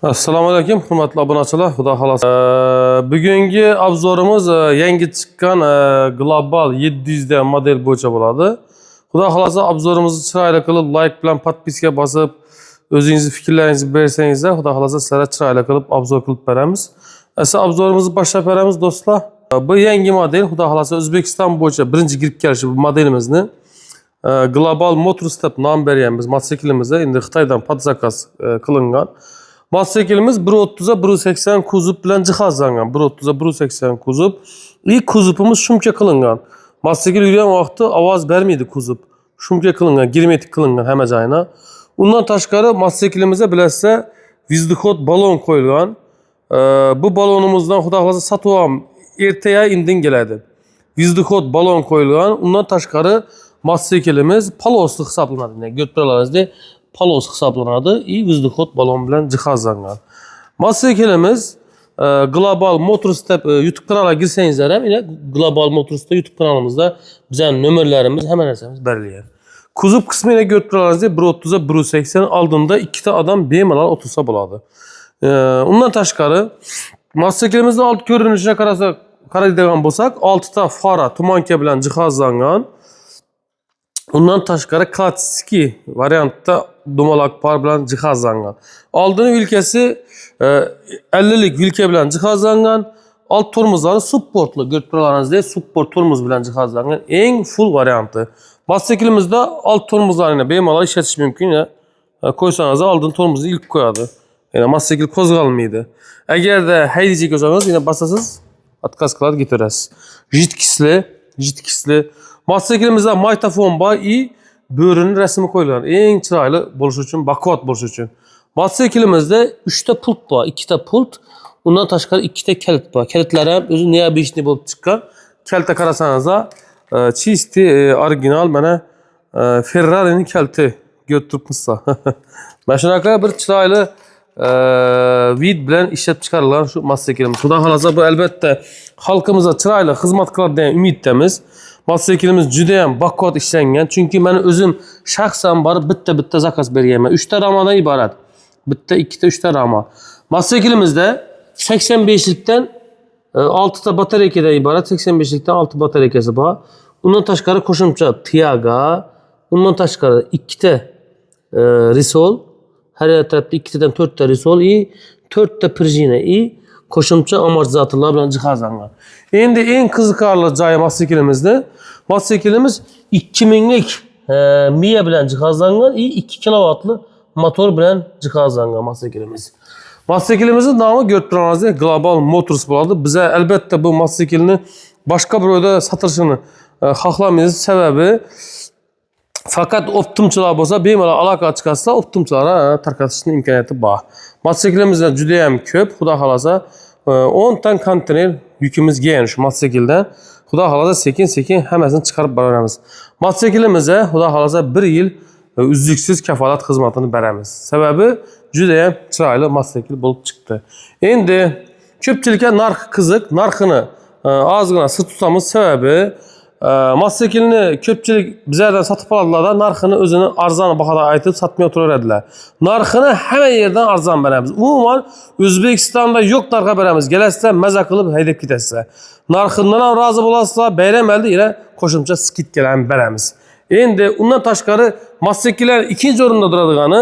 Assalomu alaykum, hurmatli obunachilar, xudo xolasa. Bugungi obzorimiz yangi chiqqan Global 700 da model bo'yicha bo'ladi. Xudo xolasa obzorimizni chiroyli qilib, like bilan podpiska bosib, o'zingizni fikrlaringizni bersangizlar, xudo xolasa sizlarga chiroyli qilib obzor qilib beramiz. Esa obzorimizni boshlab beramiz do'stlar. Bu yangi model, xudo xolasa O'zbekiston bo'yicha birinchi kirib kelishi bu modelimizni Global Motors deb nom berganmiz. Mototsiklimizni endi Xitoydan podzakaz qilingan. Mototsiklimiz 1.30 1.80 kuzov bilan jihozlangan. 1.30 1.80 kuzov. İlk kuzovimiz shumka qilingan. Mototsikl yurgan vaqtda ovoz bermaydi kuzov. Shumka qilingan, germetik qilingan hamma joyina. Undan tashqari mototsiklimizda bilasizlar, vizdixod balon qo'yilgan. Bu balonimizdan xudo xolasa sotib ham ertaga indin keladi. Vizdixod balon qo'yilgan. Undan tashqari mototsiklimiz polosli hisoblanadi. Yani götürülerizde palos hisoblanadi. Vizdixod balon bilan jihozlangan. Mototsiklimiz Global Motors deb YouTube kanaliga girsangizlar ham, yine Global Motors'da YouTube kanalımızda bizning nomerlarimiz, hamma narsamiz berilgan. Kuzov qismiga götürülerizde 1.30 1.80 oldinda ikkita odam bemalol o'tirsa bo'ladi. Undan tashqari mototsiklimizni old ko'rinishini qaraydigan bo'lsak, 6 ta fara tumanka bilan jihozlangan. Undan tashqari klassik variantda dumalak par bilan jihozlangan. Oldini vilkasi 50lik vilka bilan jihozlangan. Alt tormozlari supportli, görüntülerimizde support tormoz bilan jihozlangan eng full varianti. Mototsiklimizdә alt tormozlarını bemalol ishlatish mumkin. Qo'ysangiz oldin tormozni ilk qo'yadi. Yani mototsikl qo'zg'almaydi. Agarda haydaychi bo'lsangiz, yana basasiz, отказ qiladi, ketaverasiz. Jitkisli. Mototsiklimizdә magnitofon bor, bo'rining rasmi qo'yilgan. Eng chiroyli bo'lish uchun, baquvvat bo'lish uchun. Mototsiklimizdә 3 ta pult bor, 2 ta pult, undan tashqari 2 ta kalit bor. Kalitlar ham o'zi neobishniy bo'lib chiqqan. Kalta qarasangiz, chisti original mana Ferrari'ning kaliti ko'rib turibsizlar. Mana shunaqa bir chiroyli vid bilan ishlab chiqarilgan shu mototsiklimiz. Xudo xolasa bu albatta xalqimizga chiroyli xizmat qiladi degan umiddamiz. Mototsiklimiz juda ham baquvvat ishlangan. Chunki men o'zim shaxsan borib bitta zakaz berganman. 3 ta ramadan iborat. Bitta, 2 ta, 3 ta rama. Mototsiklimizdә 85likdan 6 ta batareykadan iborat, 85likdan 6 batareykasi bor. Undan tashqari qo'shimcha Tiaga, undan tashqari 2 ta risol, har tarafda 2 tadan 4 ta risol, 4 ta prijina, qo'shimcha amortizatorlar bilan jihozlangan. Endi eng qiziqarli joyi mototsiklimiz 2000lik miya bilan jihozlangan, 2 kilovatli motor bilan jihozlangan mototsiklimiz. Mototsiklimizni nomi ko'rib turganingizdek Global Motors bo'ladi. Biz albatta bu mototsiklni boshqa bir joyda sotilishini xohlamaymiz. Sababi faqat optimchilar bo'lsa, bemalol aloqa chiqarsa, optimchilarga tarqatishning imkoniyati bor. Mototsiklimiz juda ham ko'p, xudo xolasa 10 ton konteyner yukimiz kelgan shu mototsikldan. Xudo xolasa sekin-sekin hammasini chiqarib boramiz. Mototsiklimizni xudo xolasa 1 yil uzluksiz kafolat xizmatini beramiz. Sababi juda ham chiroyli mototsikl bo'lib chiqdi. Endi ko'pchilikka narx qiziq, narxini ozgina sir tutamiz. Sababi mototsiklni ko'pchilik bizlardan sotib oladilar, narxini o'zini arzon bahada aytib sotmay o'tiraveradilar. Narxini hamma yerdan arzon beramiz. Umuman O'zbekistonda yo'q narxga beramiz. Kelasizlar, maza qilib haydab ketasizlar. Narxidan ham rozi bo'lasizlar, bayram oldi yana qo'shimcha skidkalar beramiz. Endi undan tashqari mototsikllar ikkinchi o'rinda turadigani,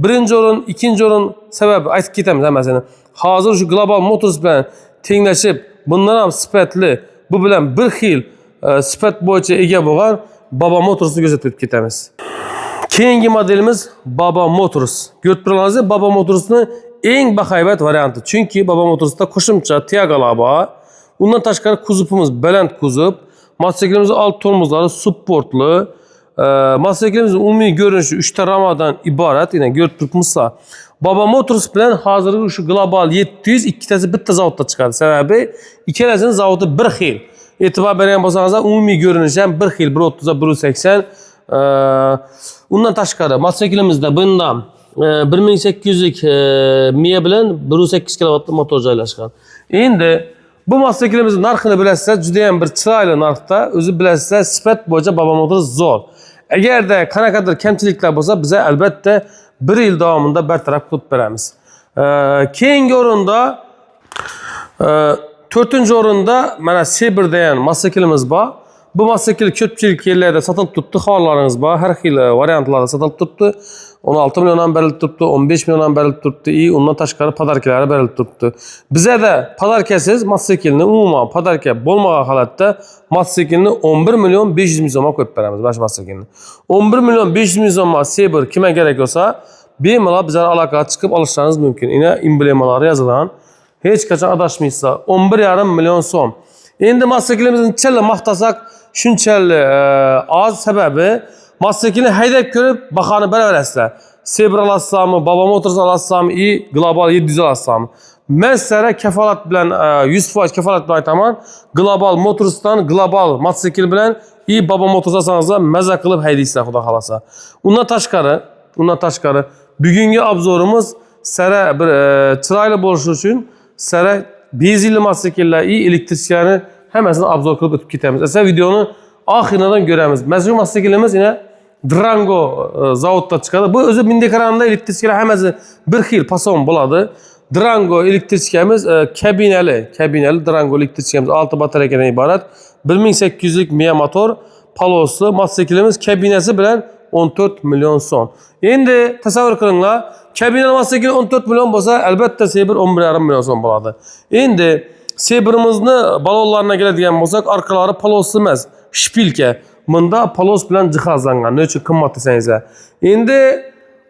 birinchi o'rin, ikkinchi o'rin sababi aytib ketamiz hammasini. Hozir shu Global Motors bilan tenglashib, bundan ham sifatli, bu bilan bir xil sifat bo'yicha ega bo'lgan Baba Motorsni kuzatib ketamiz. Keyingi modelimiz Baba Motors. Ko'rib turganingizdek, Baba Motorsning eng bahaybat varianti. Chunki Baba Motorsda qo'shimcha Tiaga'lar bor. Undan tashqari kuzovimiz baland kuzov. Mototsiklimiz alt tormozlari supportli. Mototsiklimiz umumiy ko'rinishi 3 ta ramadan iborat. Yine ko'rib turibsizlar. Baba Motors bilan hozirgi shu Global 700 ikkitasi bitta zavodda chiqadi. Sababi ikkalasining zavodi bir xil. E'tibor bergan bo'lsangiz, umumiy ko'rinishi ham bir xil, 1.30 1.80. Undan tashqari mototsiklimizda bundan 1800lik miya bilan 1.8 kilovatli motor joylashgan. Endi bu mototsiklimizni narxini bilasizlar, juda ham bir chiroyli narxda. O'zi bilasizlar, sifat bo'yicha Baba Motors zo'r. Agarda qanaqadir kamchiliklar bo'lsa, biz albatta 1 yil davomida bartaraf qilib beramiz. Keyingi o'rinda 4-o'rinda mana Sabre degan mototsiklimiz bor. Bu mototsikl ko'pchilik yerlarda sotilib turibdi, xabarlaringiz bor. Har xil variantlarda sotilib turibdi. 16 milliondan berilib turibdi, 15 milliondan berilib turibdi, undan tashqari podarkalari berilib turibdi. Bizada podarkasiz mototsiklni umuman podarka bo'lmagan holatda mototsiklni 11 milyon 500 ming so'mga qo'yib beramiz, bash mototsiklni. 11 milyon 500 ming so'mga Sabre kimga kerak bo'lsa, bemalol bizlar aloqaga chiqib olishlaringiz mumkin. Ina emblemalari yozilgan. Hech qachon adashmaysiz. 11,5 million so'm. Endi mototsiklimizni chala maqtasak shunchalik oz, sababi mototsiklni haydab ko'rib bahoni beraverasizlar. Sabre olasizmi, Baba Motors olasizmi, Global 700 olasizmi? Men sizlarga kafolat bilan 100% kafolat bilan aytaman. Global Motorsdan Global mototsikl bilan Baba Motors olsangizlar maza qilib haydaysizlar, xudo xolasa. Undan tashqari bugungi obzorimiz sizlarga bir chiroyli bo'lishi uchun sizlarga benzinli mototsikllar, elektrikani hammasini obzor qilib o'tib ketamiz. Esa videoni oxiridan ko'ramiz. Mazkur mototsiklimiz yana Durango zavoddan chiqadi. Bu o'zi Mindekaranda elektriklar hammasi bir xil fason bo'ladi. Durango elektrikamiz kabinali Durango elektrikamiz 6 batareyadan iborat. 1800 lik miya motor, palosli mototsiklimiz kabinasi bilan 14 milyon so'm. Endi tasavvur qilinglar, kabinali mototsikl 14 milyon bo'lsa, albatta Sabre 11,5 milyon so'm bo'ladi. Endi Sabre'imizni balonlarına keladigan bo'lsak, orqalari palosli emas, shpilka. Bunda palos bilan jihozlangan. Ne uchun qimmat desangizlar. Endi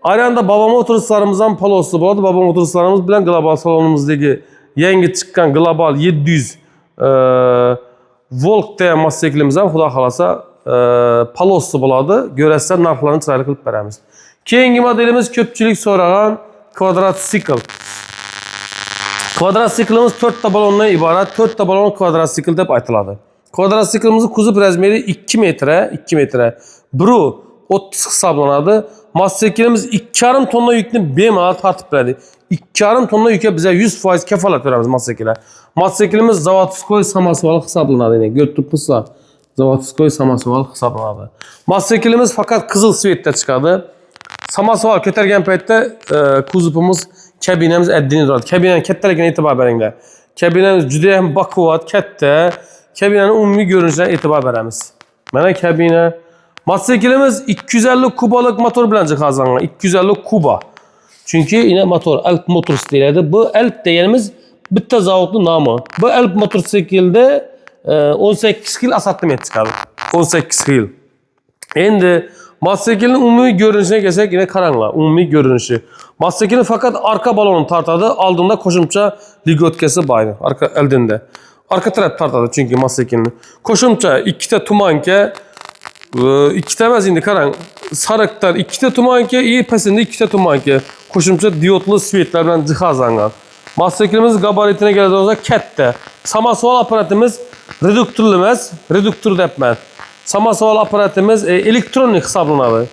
ayanda Baba Motorslarimiz ham palosli bo'ladi. Baba Motorslarimiz bilan Global salonimizdagi yangi chiqqan Global 700 Volk degan mototsiklimiz ham xudo xolasa palosli bo'ladi. Ko'rasizlar, narxlarini chiroyli qilib beramiz. Keyingi modelimiz ko'pchilik so'ragan kvadratsikl. Kvadrattsiklimiz 4 ta balondan iborat, 4 ta balon kvadratsikl deb aytiladi. Kvadratsiklimizin kuzov razmeri 2 metre. Buru 30 hisoblanadi. Mototsiklimiz 2,5 tonna yükni bemalol tortib beradi. 2,5 tonna yükka bize 100% kafolat beramiz mototsiklga. Mototsiklimiz zavodskoy samosval hisoblanadi. Ko'rib turibsizlar. Zavodskoy samosval hisoblanadi. Mototsiklimiz faqat qizil svetda chiqadi. Samosval ko'targan paytda kuzovimiz kabinamiz addini turadi. Kabinaning kattaligiga e'tibor beringlar. Kabinamiz juda ham baquvvat, katta. Kabinaning umumiy ko'rinishiga e'tibor beramiz. Mana kabina. Mototsiklimiz 250 kubalik motor bilan jihozlangan. 250 kuba. Chunki ina motor Alp Motors deyiladi. Bu Alp deganimiz bitta zavodning nomi. Bu Alp mototsiklda 18 xil assortiment chiqadi. 18 xil. Endi mototsiklning umumiy ko'rinishiga kelsak, yine qaranglar, umumiy ko'rinishi. Mototsiklni faqat arka balonini tortadi, oldinda qo'shimcha ligotkasi bor, oldinda. Arka taraf tortadi chunki mototsiklni. Qo'shimcha ikkita tumanka, ikkita emas endi qarang, sariqdan ikkita tumanka, pasında ikkita tumanka, qo'shimcha diodli svetlar bilan jihozlangan. Mototsiklimiz gabaritine keladigan bo'lsa katta. Samosval apparatimiz reduktorli emas, reduktor deyapman. Samosval apparatimiz elektronik hisoblanadi.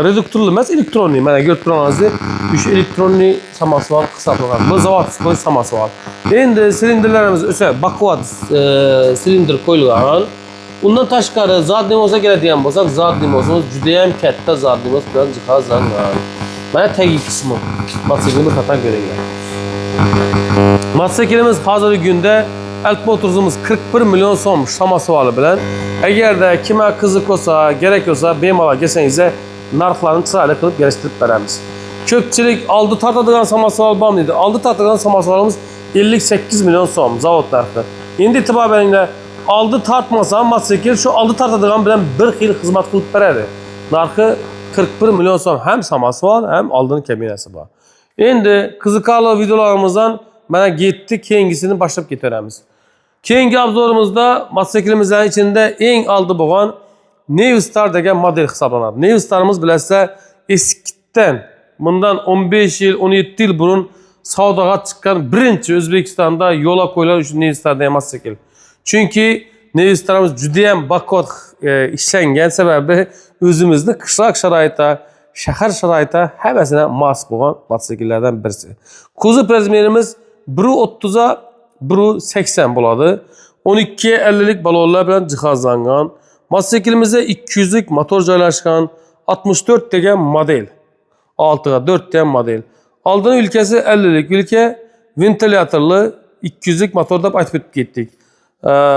Reduktorli emas, elektronik. Mana ko'rib turganingizdek, o'sha elektronik samosval hisoblanadi. Bu zavodskoy samosval. Endi silindrlarimiz o'sha baquvvat silindr qo'yilgan. Undan tashqari zadnimozga keladigan bo'lsak, zadnimozimiz juda ham katta zadnimoz bilan jihozlangan. Mana tagi qismi. Mototsiklni qatdan ko'ringlar. Mototsiklimiz hozirgi kunda Alp Motors'umuz 41 milyon so'm samosvali bilan. Agarda kimga qiziq bo'lsa, kerak bo'lsa, bemalol kelsangizlar, narxlarini chiroyli qilib kelishtirib beramiz. Ko'pchilik oldi tortadigan samosval bormi deydi. Oldi tortadigan samosvalimiz 58 milyon so'm zavod narxi. Endi e'tibor beringlar, oldi tortmasa mototsikl shu oldi tortadigan bilan bir xil xizmat qilib beradi. Narxi 41 milyon so'm, ham samosval, ham oldin kabinasi bor. Endi qiziqarli videolarimizdan mana ketdi, keyingisini boshlab ketaveramiz. Keyingi obzorimizda mototsiklimizdagi ichida eng oldi bo'lgan Neustar degan model hisoblanadi. Neustarimiz bilasizlar, eskidan bundan 15 yil, 17 yil burun savdoga chiqqan birinchi O'zbekistonda yo'lga qo'yilgan uchun Neustar degan mototsikl. Chunki Neustarimiz juda ham baquvvat ishlangan, sababi o'zimizni qishloq sharoitida, shahar sharoitida hammasiga mos bo'lgan mototsikllardan birisi. Kuzov razmerimiz 1.30 ga 1.80 bo'ladi. 12-50 lik balonlar bilan jihozlangan. Mototsiklimizdagi 200 lik motor joylashgan, 64 degan model. 6 ga 4 degan model. Aldığın ülkesi 50'lik ülke, ventilatorlu 200'lük motorda aytib getdik.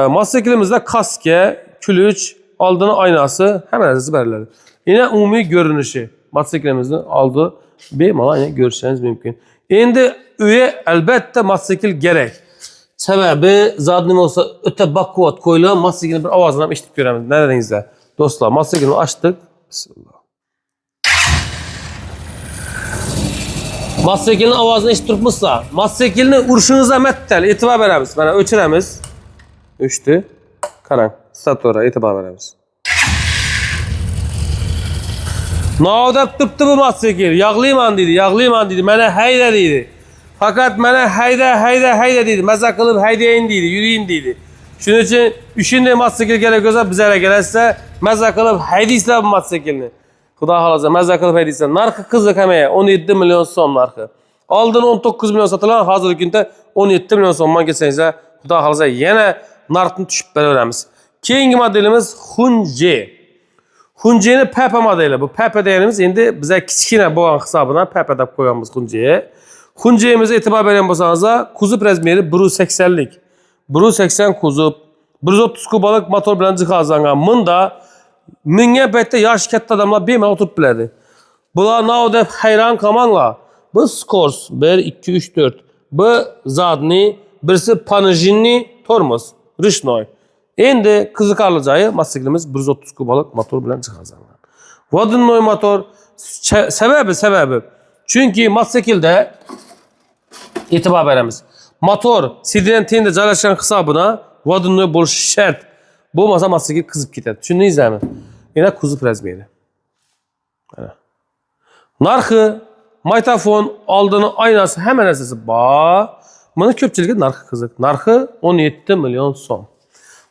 Motosiklimizde kaske, külüç, aldığın aynası hemen azı bərləri. Yine umumi görünüşü motosiklimizin aldığı bir mala yine görüşseniz mümkün. Şimdi üye elbette motosikl gerek. Sebebi zaten olsa öte bakkuvat koyulan motosiklin bir avazını eşitip göremiz. Neredenizde? Dostlar motosiklini açtık. Bismillah. Motosiklinin avazını eşit durmuşsa, motosiklini urşunuza mettel, etibar veremiz. Bana ölçüremiz. Üçtü. Karan. Statora etibar veremiz. Naudat tuttu bu motosikl. Yağlayman dedi, yağlayman dedi. Bana hayda dedi. Fakat bana hayda dedi. Mezak kılıp haydayin dedi, yürüyün dedi. Şunun için üçünde motosikl gerek olsa bize gelirse mezak kılıp haydiyse bu motosiklini. Xuda xalaca mezak kılıp haydiyse. Narxı kızlık hemeğe 17 milyon son narxı. Aldığın 19 milyon satılan hazır günde 17 milyon sonman geçsenize. Xuda xalaca yine narxını düşüp böyle öğrenimiz. Keyingi modelimiz Hunji. Hunji'nin Pepe modeli. Bu Pepe değerimiz indi bize kiçkine boğan hesabına Pepe de koyamız Hunji'ye. Hunji'mize etibar veren bolsanızda kuzup razmeri 1.80'lik. 1.80 kuzup 130 kubalık motor bilen cihazlangan. Mında minge bette yaş katta adamlar bir oturup biledi. Bular nauda hayran kamanla. Bu Skors 1, 2, 3, 4. Bu Zadni, birisi Panajinni Tormos, Rishnoy. Endi kızıkarlıcayı motosiklimiz 130 kubalık motor bilen cihazlangan. Vodinnoy motor sebebi. Çünkü motosikilde itibar veremiz. Motor sidrentinde joylashgan hesabına vodinnoy bo'lishi shart. Bo'lmasa motosikl qizib ketadi. Tushundingizmi? Yana kuzup razmeri. Mana. Narxı, maytafon, aldığını aynası hemen narsasi bor. Buni ko'pchilikga narxı qiziq. Narxı 17 milyon so'm.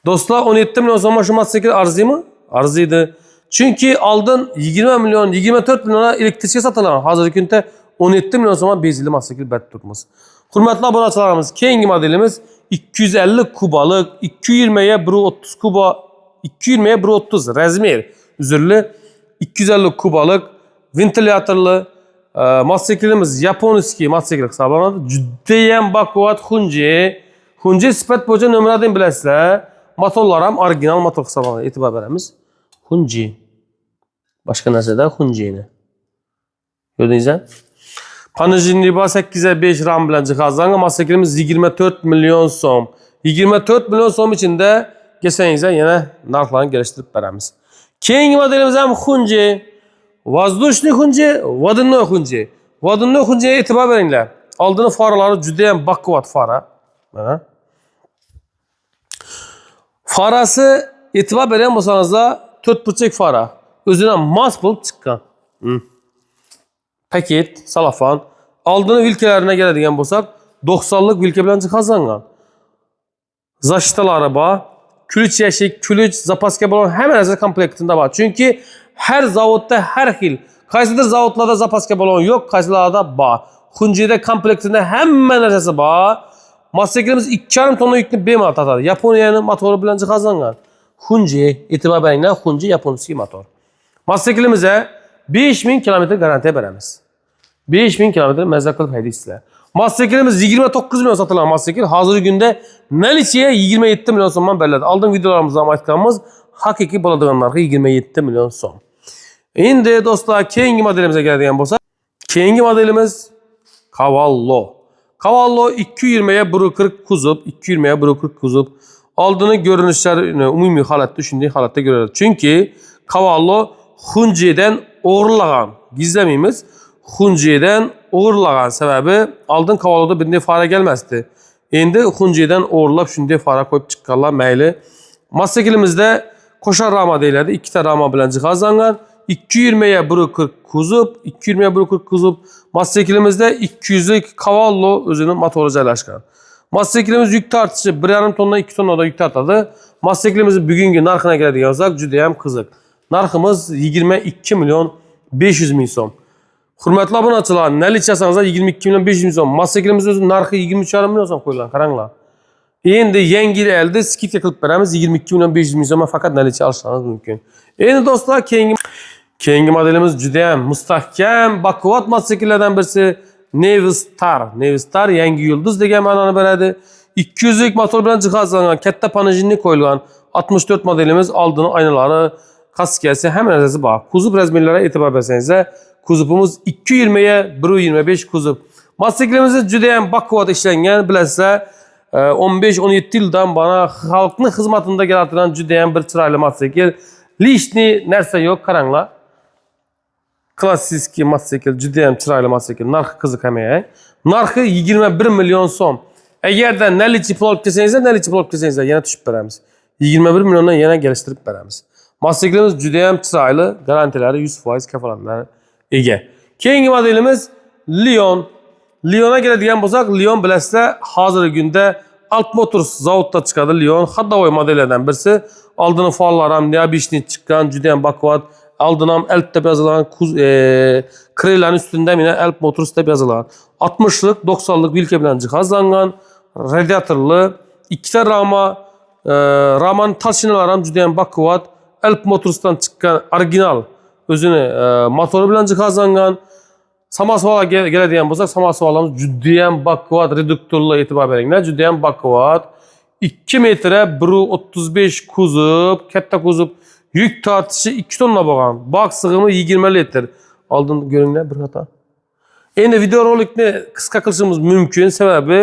Do'stlar 17 milyon so'mga shu motosikl arziymi? Arziydi. Çünkü aldın 20 milyon, 24 milyona elektrikçi satılan hazır günde 17 milyon so'mga benzinli motosikl bet tutmaz. Hurmatli obunachilarimiz, keyingi modelimiz 250 kubalık, 220'ye 130 kuba, 220'ye 130 razmer üzerli 250 kubalık ventilatorlu mototsiklimiz Japoniski motosikl hisoblanadi. Judayam baquvvat Hunji. Hunji sifat bo'yicha nomerlardan bilasizlar. Motorlar ham original motor hisoblanadi. E'tibor beramiz. Hunji. Başka narsada Hunji'ni. Gördünüz mü? Panajinli 8.5 RAM bilen cihazlangan motosiklimiz 24 milyon so'm. 24 milyon so'm içinde geçenizde yine narxlarını geliştirip beramiz. Keyingi modelimiz ham Hunji. Воздушный Hunji, vodinnoy Hunji. Vodinnoy Hunji'ye e'tibor beringlar. Aldığını faraları judayam baquvvat fara. Mana. Farası e'tibor bergan bo'lsangizlar 4.5 fara. O'zidan mas bo'lib chiqqan. Paket, salafan. Aldığını ülkelerine geladigan bo'lsak, 90'lık ülke bilen cihazlangan. Zaşitaları bor, külüç yashik, külüç, zapaska bo'lgan hamma narsa komplektinde bor. Çünkü her zavodda har xil. Qaysidir zavodlarda zapaska bo'lgan yo'q, qaysilarida bor. Hunji'de komplektinde hamma narsasi bor. Motosiklimiz 2,5 tonna yükni bemalol tatadi. Yaponiyaning motori bilan jihozlangan. Hunji, e'tibor beringlar, Hunji yaponskiy motor. Motosiklimizga 5000 kilometr garantiya beramiz. 5000 kilometr mazza qilib haydaysizlar. Motosiklimiz 29 milyon satılan motosikl hozirgi kunda nalichiga 27 milyon so'mdan beriladi. Oldin videolarimizda ham aytganmiz, haqiqiy bo'ladigan narxi 27 milyon so'm. Endi do'stlar, keyingi modelimizga keladigan bo'lsak, keyingi modelimiz Cavallo. Cavallo 220'ye 140 kuzup, 220'ye 140 kuzup. Aldığını görünüşlerini umumi halatta, shunday holatda görüyoruz. Çünkü Cavallo Hunji'den o'g'irlagan. Gizlemeyimiz. Hunji'den o'g'irlagan sebebi aldın Cavallo'da bir fara gelmezdi. Endi Hunji'den o'g'irlab shunday fara koyup chiqqanlar mayli. Motosiklimizde qo'shar rama deyiladi. 2 ta rama bilan jihozlangan. 220'ye 140 kuzup, 220'ye 140 kuzup. Motosiklimizde 200'lük Cavallo özünün motoru joylashgan. Mototsiklimiz yük tartışı 1,5 tonna 2 tonnada yük tartadı. Motosiklimizin bugungi narxına keladigan bo'lsak, juda ham qiziq. Narximiz 22 milyon 500 ming so'm. Hurmatli obunachilar, nalicha yasangiz 22 milyon 500 ming so'm. Motosiklimizning o'zi narxi 23,5 milyon so'm qo'yilgan, qaranglar. Endi yangi yil elde skidka qilib beramiz, 22 milyon 500 ming so'mga faqat nalicha olishingiz mumkin. Endi do'stlar, keyingi modelimiz juda ham mustahkam, baquvvat mototsikllardan birisi Navistar. Navistar yangi yulduz degan ma'noni beradi. 200 lik motor bilan jihozlangan, katta panojinni qo'yilgan 64 modelimiz, oldini oynalari, kaskasi, hamma narsasi bor. Kuzov razmerlariga e'tibor bersangiz, kuzovimiz 220 ga 125 kuzov. Mototsiklimiz juda ham baquvvat ishlangan, bilasizlar. 15-17 yildan bana xalqning xizmatida keladigan juda ham bir chiroyli mototsikl. Lishni narsa yo'q, qaranglar. Klassik mototsikl, juda ham chiroyli mototsikl. Narxi qiziq hamma. Narxi 21 million so'm. Agarda nalichi pul olib kelsangiz, nalichi pul olib kelsangiz yana tushib beramiz. 21 milliondan yana kelishtirib beramiz. Mototsiklimiz juda ham chiroyli, garantiyalari 100% kafolatlar ega. Keyingi modelimiz Lion. Lion'a keladigan bo'lsak, Lion bilasizlar, hozirgi kunda Alp Motors zavodda chiqadi Lion. Haddavoy modellardan birisi. Oldini farlar ham neobishni chiqqan, juda ham baquvvat. Oldin ham Alp deb yozilgan, krellarning ustunda mana Alp Motors deb yozilgan. 60lik, 90lik vilka bilan jihozlangan, radiatorli, ikkita Raman tashinalari ham juda ham baquvvat. Alp Motorsdan chiqqan original o'zini motori bilan jihozlangan. Samosuvalga keladigan bo'lsak, samosuvalimiz juda ham baquvvat, reduktorli, e'tibor beringlar, juda ham baquvvat. 2 metr 1.35 kuzov, katta kuzov, yuk tortishi 2 tonna bo'lgan. Bak sig'imi 20 litr. Oldin ko'ringlar bir xato. Endi videorolikni qisqa qilishimiz mumkin, sababi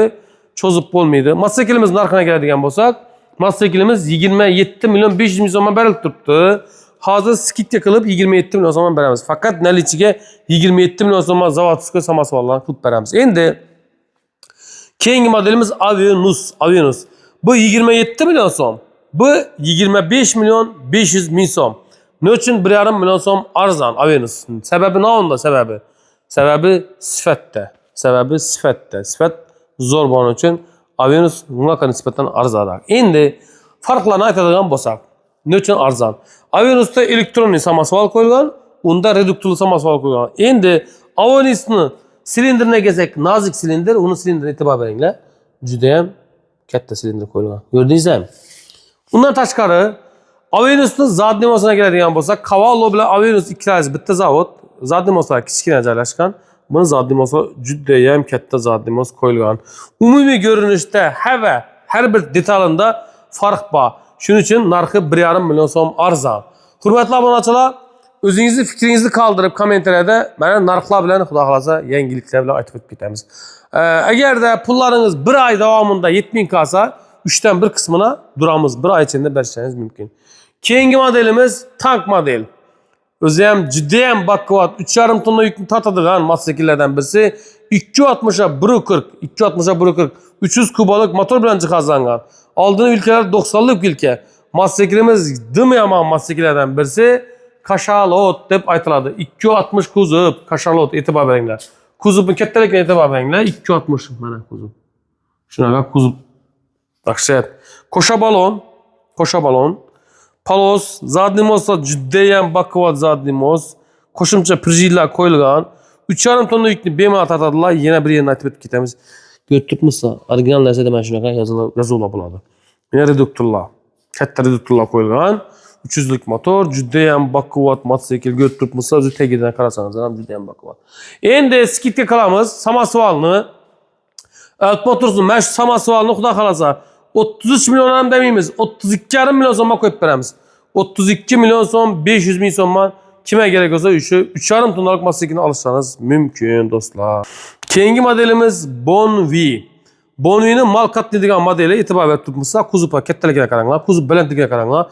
cho'zib bo'lmaydi. Mototsiklimiz narxiga keladigan bo'lsak, mototsiklimiz 27 million 500 ming so'mga berilib turibdi. Hozir skidga qilib 27 million so'mga beramiz. Faqat nalichiga 27 million so'mga zavodskiy samosuvallarni qilib beramiz. Endi keyingi modelimiz Avenus. Bu 27 million so'm. Bu 25 million 500 ming so'm. Ne uchun 1,5 million so'm arzon Avenus? Sababi nima sababi? Sababi sifatda. Sifat zo'r bo'lgani uchun Avenus bunga nisbatan arzonroq. Endi farqlarni aytadigan bo'lsak, ne uchun arzon? Avenusda elektronli samosuval qo'yilgan, unda reduktorli samosuval qo'yilgan. Endi Avenusni silindrine kelsak, nozik silindr, uni silindriga e'tibor beringlar. Juda ham katta silindr qo'yilgan. Ko'rdingizmi? Undan tashqari Avenusning zadnimosiga keladigan bo'lsak, Cavallo bilan Avenus ikkilasi bitta zavod, zadnimoslari kichkina joylashgan. Buni zadnimosi juda ham katta zadnimos qo'yilgan. Umumiy ko'rinishda har bir detalida farq bor. Shuning uchun narxi 1,5 million so'm arzon. Hurmatli obunachilar, o'zingizni fikringizni qoldirib kommentariyada mana narxlar bilan xudo xolasa yangiliklar bilan aytib o'tib ketamiz. Agarda pullaringiz 1 oy davomida 7000 qolsa, 3dan 1 qismini duramiz, 1 oy ichida berishingiz mumkin. Keyingi modelimiz tank model. O'zi ham juda ham baquvvat, 3,5 tonna yukni tortadigan mototsikllardan birisi. 260 300 kubolik motor bilan jihozlangan. Oldini vilkalar 90lik vilka. Mototsiklimiz dim yomon mototsikllardan birisi. Kashalot deb aytiladi. 260 kuzov, kashalot, e'tibor beringlar. Kuzovning kattaligiga e'tibor beringlar. 260 mana kuzov. Shunaqa kuzov. Dahshat. Qo'sha balon. Palos, zadnimoslar juda ham baquvvat zadnimos. Qo'shimcha prijillar qo'yilgan. 3,5 tonna yukni bemalol tortadilar. Yana bir yerni aytib ketamiz. Ko'rib turibsizlar, original narsada mana shunaqa yozuvlar bo'ladi. Yana reduktorlar, katta reduktorlar qo'yilgan. 300 lik motor, juda ham baquvvat mototsikl. Ko'rib turibsizlar, o'zi tagidan qarasangiz ham juda ham baquvvat. Endi skidga qilamiz samosuvalni. Alp Motors'ning mana shu samosuvalni xudo xolasa 33 million ham demaymiz, 32,5 million so'mga qo'yib beramiz. 32 million so'm, 500 ming so'mga kimga kerak bo'lsa, o'sha 3,5 tonnalik mototsiklni olishingiz mumkin do'stlar. Keyingi modelimiz Bonvi'ning Malkatli degan modeli, e'tibor berib turibsizlar, kuzov kattaligiga qaranglar, kuzov balandligiga qaranglar.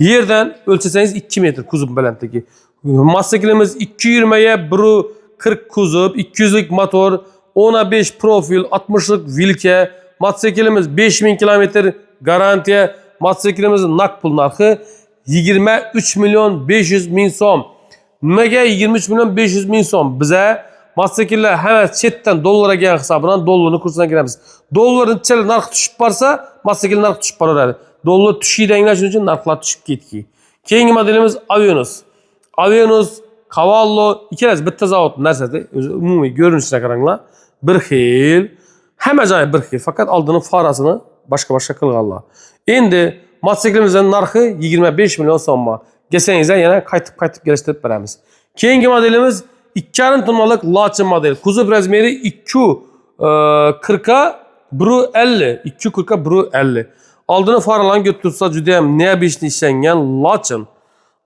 Yerdan o'lchasangiz 2 metr kuzov balandligi. Mototsiklimiz 220 ga 140 kuzov, 200 lik motor, 15 profil, 60 lik vilka. Mototsiklimiz 5000 kilometr garantiya. Mototsiklimiz naqd pul narxi 23 million 500 ming so'm. Nimaga 23 million 500 ming so'm? Biza mototsikllar hamma chetdan dollarga kelgan hisobidan dollarning kursidan kiramiz. Dollarning narxi tushib borsa, mototsikl narxi tushib boraveradi. Dollar tushishini anglash uchun narxlar tushib ketdi. Keyingi modelimiz Avenus, Cavallo ikkalasi bitta zavod narsada, o'zi umumiy ko'rinishini qaranglar. Bir xil, hamma joyi bir xil, faqat oldini farasini boshqa qilganlar. Endi mototsiklimizning narxi 25 million so'mma. Kelsangiz yana qaytib kelishtirib beramiz. Keyingi modelimiz 2,5 tonnalık Laçın model. Kuzov razmeri 240'a 150. 240'a 150. Aldığını faralan götürsə cüdəyəm nəyə beşini işlənən Laçın.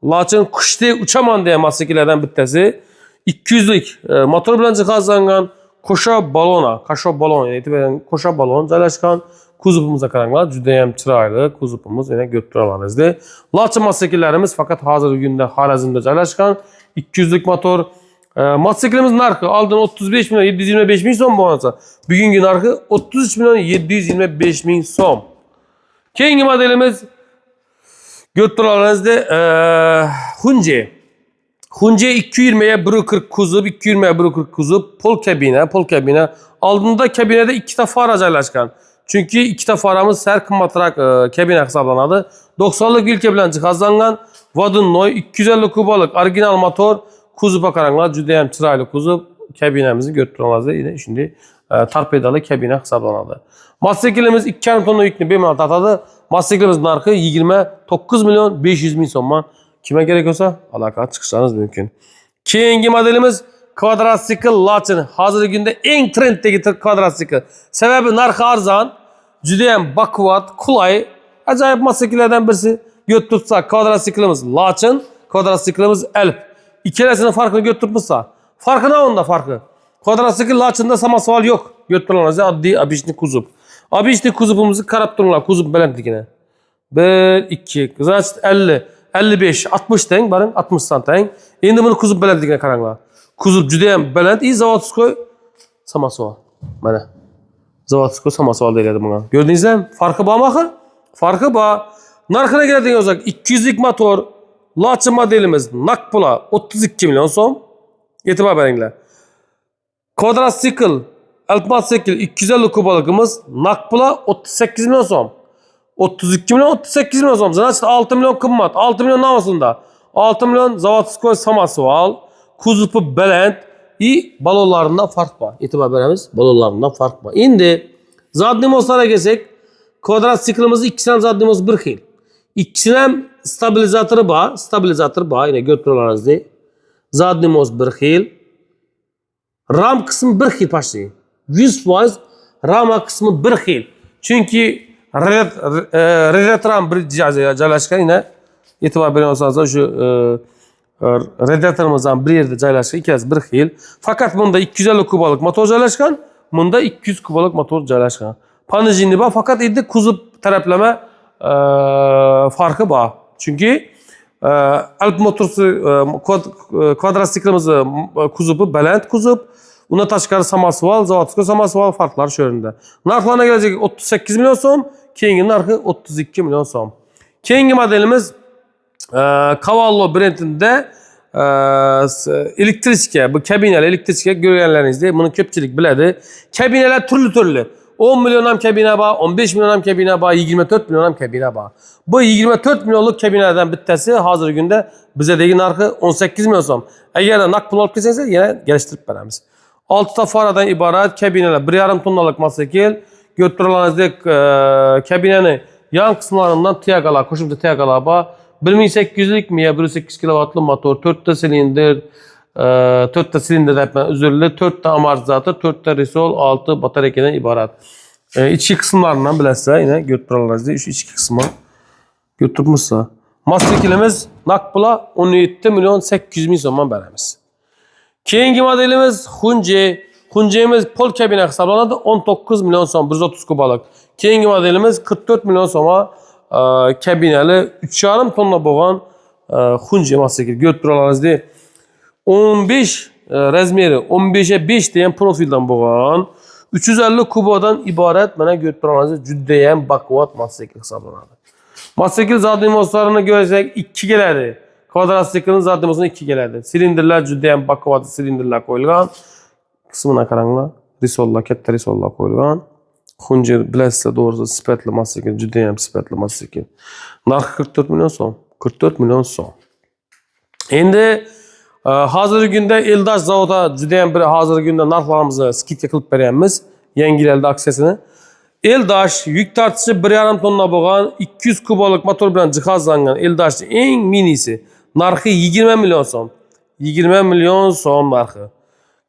Laçın kuşda uçaman diye masakilerden bittesi 200'lük motor bilen cihazlangan koşa balon yani itibaren koşa balon caylaşkan kuzupumuza karanlar cüdəyəm çıraylı kuzupumuz yine götürülanızdı. Laçın masakilerimiz fakat hazır günde Harazm'da caylaşkan 200'lük motor motosikletimiz narkı aldığın 35 milyon 725 bin son bu ansa. Bugünkü narkı 33 milyon 725 bin son. Keyingi modelimiz götürülanızda Hunce 220'ye 140 kuzup 220'ye 140 kuzup pol kabine aldığında kabinede 2 ta fara caylaşkan. Çünkü 2 ta faramız her kımmatırak kabine hesaplanadı. 90'lık ülke bilen cihazlangan Vadın Noy 250 kubalık orijinal motor kuzupa karanlar cüdəyəm çıraylı kuzup kabinemizi götürülanızda yine şimdi torpedalı kabine hesaplanadı. Motosikletimiz 2,5 tonla yüklü bemaltı atadı. Motosikletimizin narxı 29 milyon 500 bin sonman. Kime gerek olsa alakalı çıkışlarınız mümkün. Keyingi modelimiz kvadratsikl Laçın. Hazır günde en trenddeki kvadratsikl. Sebebi narxı arzan, cüdəyəm bakıvat, kulay, acayip motosikletlerden birisi. Götürtsa kvadratsikletimiz Laçın, kvadratsikletimiz Elf. İkilisinin farkını götürtmüşsa. Farkı ne onda farkı? Kvadratsikl Laçın'da samasval yok. Götürülenizde adli abişli kuzup. Abişli kuzupumuzu karaptırırlar kuzup belentlikine. 1, 2, kızaç 50, 55, 60 den barın 60 santim. Şimdi bunu kuzup belentlikine karanlar. Kuzup cüdəyəm belent, iyi zavatskoy samasval. Mana. Zavatskoy samasval deyildi buna. Gördünüz mi? Farkı bağ mı? Farkı bağ. Narxına geldiğiniz olacak 200'lik motor Laçın modelimiz nakpula 32 milyon son. Etibar verenler. Kvadratsikl Elf motosikl 250 kubalıkımız nakpula 38 milyon son. 32 milyon 38 milyon son. Zaten 6 milyon kımmat. 6 milyon namasında. 6 milyon zavatskoy samasval. Kuzupu belent. Balonlarından fark var. Etibar veremiz balonlarından fark var. Şimdi zadnimoslara geçsek. Kvadratsiklimizin ikisinden zadnimos bir xil. İkisinden stabilizatörü bağ. Yine götürüyorlarınızda. Zadnimos bir xil. Ram kısmı bir xil başlayın. 100% rama kısmı bir xil. Çünkü radyatörün bir caylaşkan yine etibar veriyorsanız şu radyatörümüzden bir yerde caylaşkan ikisi bir xil. Fakat bunda 250 kubalık motor caylaşkan, bunda 200 kubalık motor caylaşkan. Panıcini bağ fakat idi kuzup taraplama farkı bağ. Çünkü Elf motorsu kvadratsiklimizin kuzupu belent kuzup, ona taşkarı samasval, zavatskoy samasval farklar şöyle. Narxlarına gelecek 38 milyon son, keyingi narxı 32 milyon son. Keyingi modelimiz Cavallo brendinde elektrike, bu kabineli elektrike görgenlerinizde bunu köpçülük biledi. Kabineler türlü. 10 milyonam kabine bağ, 15 milyonam kabine bağ, 24 milyonam kabine bağ. Bu 24 milyonluk kabinelerden bittesi hazır günde bize de narxı 18 milyon son. Eğer nakpul alıp geçerse yine geliştirip veremiz. 6 ta faradan ibaret kabineler 1,5 tonnalık masakel götürülenizde kabinenin yan kısımlarından tiyagalar, koşumda tiyagalar bağ. 1800'lük miye 1.8 kW'lı motor, 4 ta silindir, 4 ta silindir etmen üzerinde 4 ta amortizator, 4 ta risol, 6 bataryadan ibaret. İçki kısımlarından bilese yine götürülenizde şu içki kısmı götürmüşse. Masakelimiz nakpula 17 milyon 800 bin sonman veremiz. Keyingi modelimiz Hunce. Hunce'miz pol kabine hesaplanadı 19 milyon son 130 kubalık. Keyingi modelimiz 44 milyon sona kabineli 3,5 tonla boğan Hunce motosiklet götürülenizde 15 razmeri 15'e 5 diyen profilden boğan 350 kubadan ibaret bana götürülenizde cüddəyəm bakıvat motosiklet hesaplanadı. Motosiklet zadimoslarını görsek 2 geledi. Kvadratsikletin zadimosuna 2 geledi. Silindirler cüddəyəm bakıvatı silindirler koyulgan. Kısmına karanlar. Risolla, kette risolla koyulgan. Hunce bilesizse doğrusu sipetli motosiklet, cüddəyəm sipetli motosiklet. Narxı 44 milyon son. 44 milyon son. Şimdi hazır günde Eldaş zavoda cüddəyəm bir hazır günde narxlarımızı skit yakılıp veriyemiz. Yengilelde aksesini. Eldaş yük tartışı 1,5 tonna boğan 200 kubalık motor bilen cihazlangan Eldaş'ın en minisi. Narxı 20 milyon son. 20 milyon so'm narxi.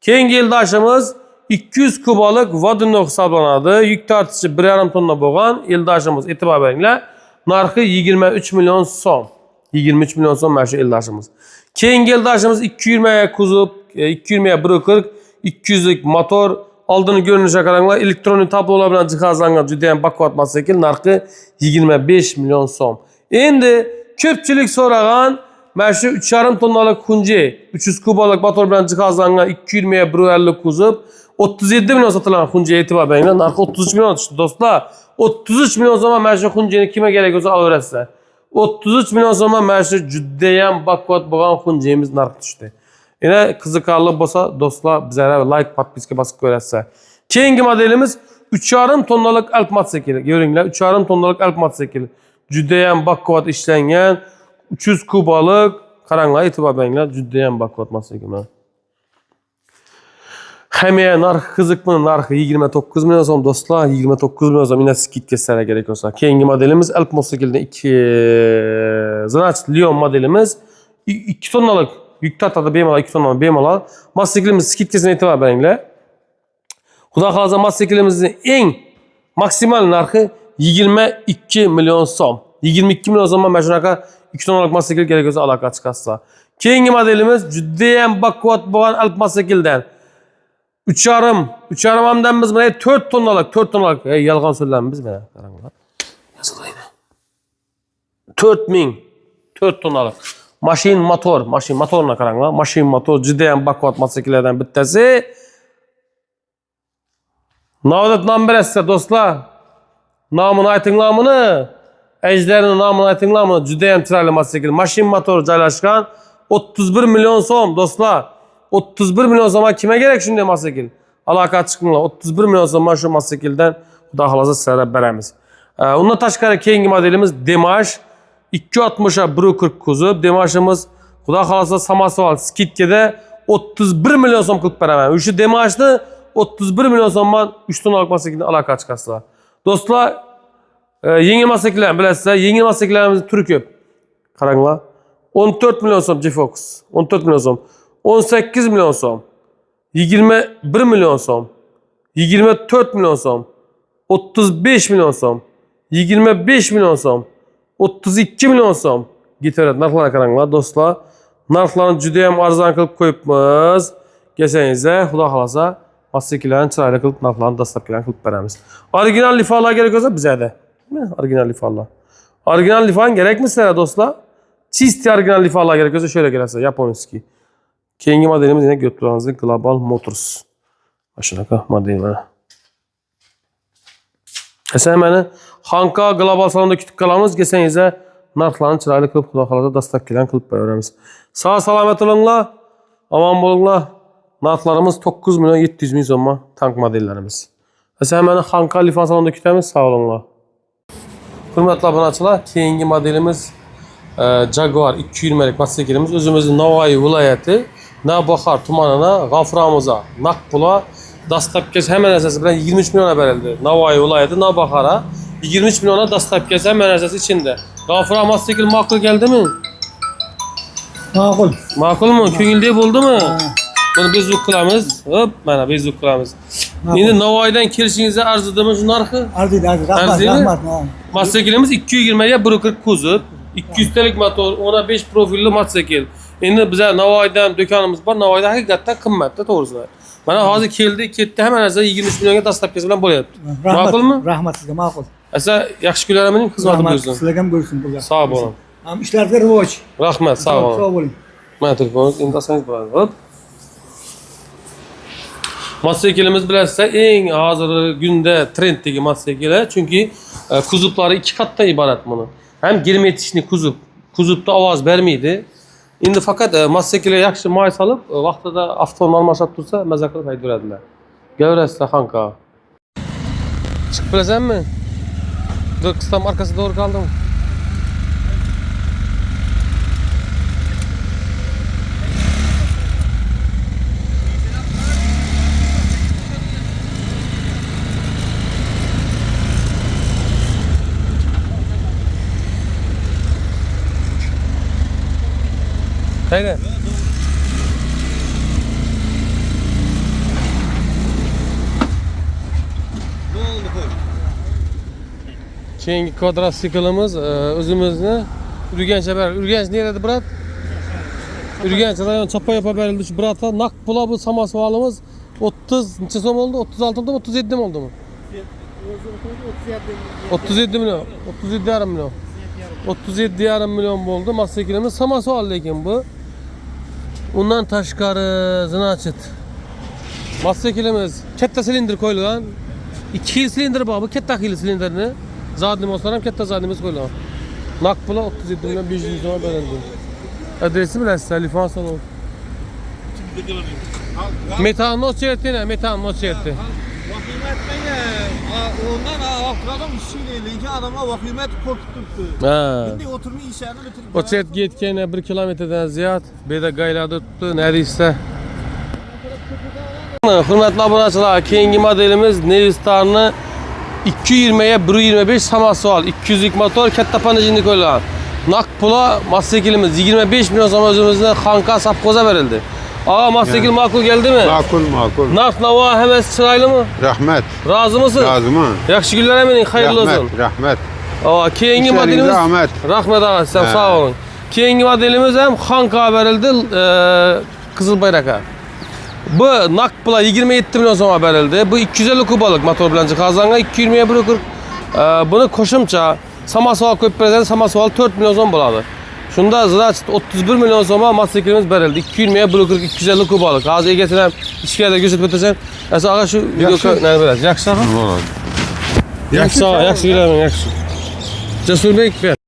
Keyingi eldaşımız 200 kubalık vodunok hisoblanadı. Yük tartışı 1,5 tonna bo'lgan eldaşımız e'tibor beringlar. Narxi 23 milyon so'm. 23 milyon so'm mana shu eldaşımız. Keyingi eldaşımız 220 kuzov, 220 140, 200'lik motor, oldini görünüşe qaranglar, elektronik tablolar bilan jihozlangan juda ham baquvvat motosikl, narxi 25 milyon so'm. Endi ko'pchilik so'ragan mana shu 3,5 tonnalik Hunji 300 kubalık motor bilan jihozlangan 220 150 kuzov 37 milyon sotilgan Hunjiga e'tibor beringlar. Narxi 33 milyon tushdi do'stlar. 33 milyon so'mga mana shu Hunjini kimga kerak bo'lsa olaverasizlar. 33 milyon so'mga mana shu juda ham baquvvat bo'lgan Hunjimiz narxi tushdi. Yine qiziqarli bo'lsa do'stlar bizlarga like, podpiska bosib ko'rasizlar. Keyingi modelimiz 3,5 tonnalık Alp motosikli. Ko'ringlar, 3,5 tonnalık Alp motosikli. Juda ham baquvvat ishlangan 300 kubalık, qaranglar, e'tibor beringlar, juda ham baquvvat motosikl. Hamma narxi qiziqmi? Narxi 29 milyon so'm do'stlar, 29 milyon so'm ina skidka sizlarga kerak bo'lsa. Keyingi modelimiz Alp motosiklining 2 Значит, Leon modelimiz 2 tonnalık yük tartadi bemalol 2 tonnalık bemalol. Mototsiklimiz skidkasini e'tibor beringlar. Xudo xolasa motosiklimizning eng maksimal narxi 22 milyon so'm. 22 milyon so'mga mana shunaqa 2 tonnalık mototsikl kerak bo'lsa aloqa chiqasizlar. Keyingi modelimiz juda ham baquvvat bo'lgan Alp mototsikldan 3,5 hamdan biz mana 4 tonnalık. Yolg'on so'zlarmiz mana qaranglar. Yoziladi. 4 tonnalık. Mashin motoruna qaranglar. Mashin motor juda ham baquvvat mototsikllardan bittasi. Navbat nom berasizlar do'stlar. Nomini aytinglar buni. Ejderning nomini aytinglar buni. Juda ham chiroyli mototsikl. Mashin motori joylashgan 31 milyon so'm do'stlar. 31 milyon so'mga kimga kerak shunday mototsikl? Aloqa chiqinglar. 31 milyon so'mga shu mototsikldan xudo xolasa sizlarga beramiz. Undan tashqari keyingi modelimiz Demash 260'a 140 kuzov. Demashimiz xudo xolasa samosoval skidkada 31 milyon so'm qilib beraman. O'sha Demashni 31 milyon so'mdan 3 tonnalık mototsiklni aloqa chiqasizlar. Do'stlar, yengil mototsikllar bilasizlar, yengil mototsikllarimiz turi ko'p. Qaranglar. 14 milyon so'm G-Focus, 14 milyon so'm, 18 milyon so'm, 21 milyon so'm, 24 milyon so'm, 35 milyon so'm, 25 milyon so'm, 32 milyon so'm. Gitaret narxlarga qaranglar do'stlar. Narxlarni juda ham arzon qilib qo'yibmiz. Kelsangizlar, xudo xolasa mototsikllarni chiroyli qilib narxlarni dastlabkilarni qilib beramiz. Original lifalar kerak bo'lsa bizada. Original lifalar. Original lifan kerakmi sizlarga do'stlar? Чистый original lifalar kerak bo'lsa shunday kelasizlar, yaponskiy. Keyingi modelimiz yine Götluranızın Global Motors. Shunaqa model mana. Esa mana Hanka Global salonda kutib qolamiz. Kelsangizlar, narxlarni chiroyli qilib xudo xolasa dastlabkilarni qilib beraveramiz. Sog' salomat bo'linglar, omon bo'linglar. Narxlarimiz 9 milyon 700 ming so'mga tank modellarimiz. Esa mana Hanka Lifan salonda kutamiz, sog' bo'linglar. Hurmatli obunachilar, keyingi modelimiz Jaguar 220'lik mototsiklimiz o'zimizning Navoiy viloyati Navbahor tumanına G'afromuza Naqbula dastlabki hemen narsasi bilan 23 milyona berildi. Navoiy viloyati Navbahorga 23 milyona dastlabki hemen narsasi ichida. G'afro mototsikl ma'qul keldimi? Ma'qul. Ma'qulmi? Ko'ngildek bo'ldimi? Buni bezuk qilamiz. Hop, mana bezuk qilamiz. Endi Navoiydan kelishingizda arzidimi shu narxi? Arziydi. Rahmat. Mototsiklimiz 220 ga 140 kuzov, 200 talik motor, 15 profilli mototsikl. Endi bizlar Navoiydan do'konimiz bor. Navoiyda haqiqatan qimmatda to'g'risi. Mana hozir keldi, ketdi, hamma narsa 23 millionga dastlabkisi bilan bo'lyapti. Ma'qulmi? Rahmat sizga, ma'qul. Asa yaxshi kunlarimning xizmati bo'lsin. Sizlarga ham bo'lsin bular. Sog' bo'ling. Ham ishlarga rivoj. Rahmat, sog' bo'ling. Sog' bo'ling. Mana telefoningiz endi asangiz bo'ladi. Hop. Mototsiklimiz bilasizlar eng hozirgi kunda trenddagi mototsikl, chunki kuzovlari ikki qatdan iborat buni. Ham germetичный kuzov. Kuzovda ovoz bermaydi. Endi faqat mototsiklga yaxshi moy solib, vaqtida avtomobil almashib tursa, maza qilib haydayveradilar. Gavrasizlar Hanka. Chiqib bilasanmi? Qistam arkasida to'g'ri qoldim. Haydi. Keyingi kvadrotsiklimiz o'zimizni Urganchga berildi. Urganch nerede brat? Urganch rayon Chapayapa berildi şu brata. Naq pula bu samosolimiz 30 necha so'm oldu? 36 mı 37 mi oldu mu? 37 milyon. 37,5 milyon. 37,5 milyon bo'ldi. Mototsiklimiz samosol lekin bu. Undan tashqari zinachit. Mototsiklimiz katta silindr qo'yilgan. 2 xil silindr bor bu, katta xil silindrni. Zadniy motor ham katta zadniyimiz qo'yilgan. Naq puli 37 milyon 500 so'm berildi. Adresi bilasiz, telefon salon. Metan nocherti ne? Metan nocherti. Vahimet neydi? Ondan adam işiyle ilgili adama vahimet korkuttu. Ha. Şimdi oturma işlerini bitirip. O çet gitken 1 kilometreden ziyad beda gaylada tuttu neredeyse. Hürmetli abonachilar, keyingi modelimiz Nevistar'ni 220'ye 1.25 samosval, 200'lik motor, katta panajinni qo'yilgan. Naq pula mototsiklimiz 25 milyon so'm o'zimizni Xanqa Sapkoza verildi. Ağa mototsikl ma'qul keldimi? Makul makul. Narx navo hammasi chiroylimi? Rahmet. Rozimisiz? Roziman. Yaxshi kunlar mening, xayrli olsun. Rahmet. Ağa keyingi İşlerinize modelimiz rahmet. Rahmet ağa, siz He. sağ olun. Keyingi modelimiz ham Xanqa verildi, Qizil Bayrak'a. Bu naq pula 27 milyon so'mga berildi. Bu 250 kubalık motor bilan jihozlangan 220'ye 1.40. Buni qo'shimcha samosval qo'yib bersangiz, samosval 4 milyon so'm bo'ladi. Shunda zirach 31 milyon so'mga mototsiklimiz berildi. 220'ye 1.40 250 kubalık. Hozir egasini ham ichkarida ko'rsatib o'tasan. Asa ağa shu videoga nima berasiz? Yaxshi ağa? Yaxshi ağa, yaxshi kelaman, yaxshi. Jasurbek ber.